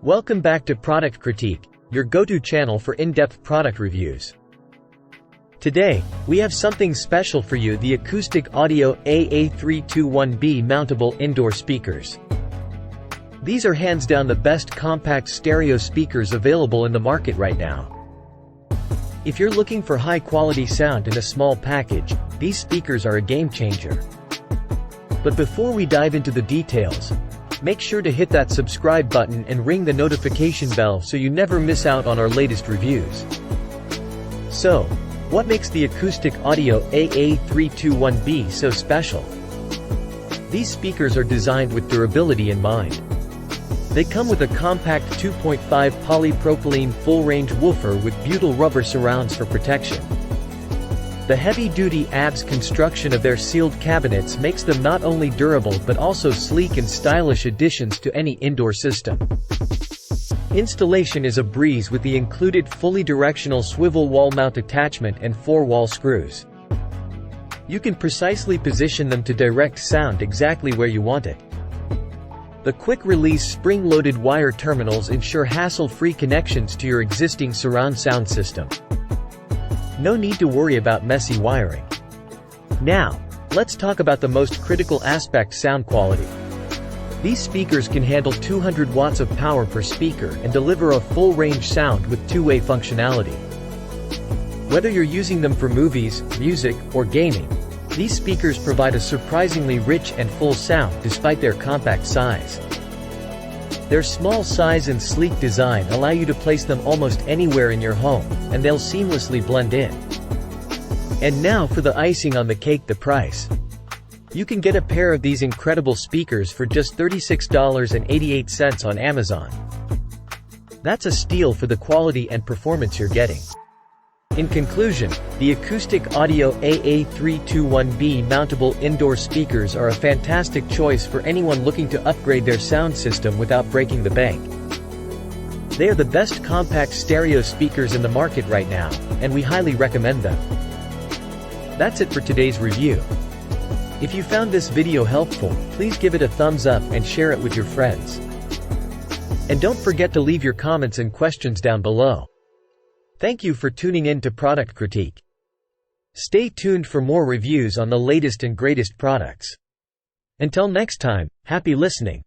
Welcome back to Product Critique, your go-to channel for in-depth product reviews. Today, we have something special for you: the Acoustic Audio AA321B mountable indoor speakers. These are hands down the best compact stereo speakers available in the market right now. If you're looking for high-quality sound in a small package, these speakers are a game changer. But before we dive into the details, make sure to hit that subscribe button and ring the notification bell so you never miss out on our latest reviews. So, what makes the Acoustic Audio AA321B so special? These speakers are designed with durability in mind. They come with a compact 2.5 polypropylene full-range woofer with butyl rubber surrounds for protection. The heavy-duty ABS construction of their sealed cabinets makes them not only durable but also sleek and stylish additions to any indoor system. Installation is a breeze with the included fully directional swivel wall mount attachment and 4 wall screws. You can precisely position them to direct sound exactly where you want it. The quick-release spring-loaded wire terminals ensure hassle-free connections to your existing surround sound system. No need to worry about messy wiring. Now, let's talk about the most critical aspect: sound quality. These speakers can handle 200 watts of power per speaker and deliver a full-range sound with two-way functionality. Whether you're using them for movies, music, or gaming, these speakers provide a surprisingly rich and full sound despite their compact size. Their small size and sleek design allow you to place them almost anywhere in your home, and they'll seamlessly blend in. And now for the icing on the cake: the price. You can get a pair of these incredible speakers for just $36.88 on Amazon. That's a steal for the quality and performance you're getting. In conclusion, the Acoustic Audio AA321B mountable indoor speakers are a fantastic choice for anyone looking to upgrade their sound system without breaking the bank. They are the best compact stereo speakers in the market right now, and we highly recommend them. That's it for today's review. If you found this video helpful, please give it a thumbs up and share it with your friends. And don't forget to leave your comments and questions down below. Thank you for tuning in to Product Critique. Stay tuned for more reviews on the latest and greatest products. Until next time, happy listening.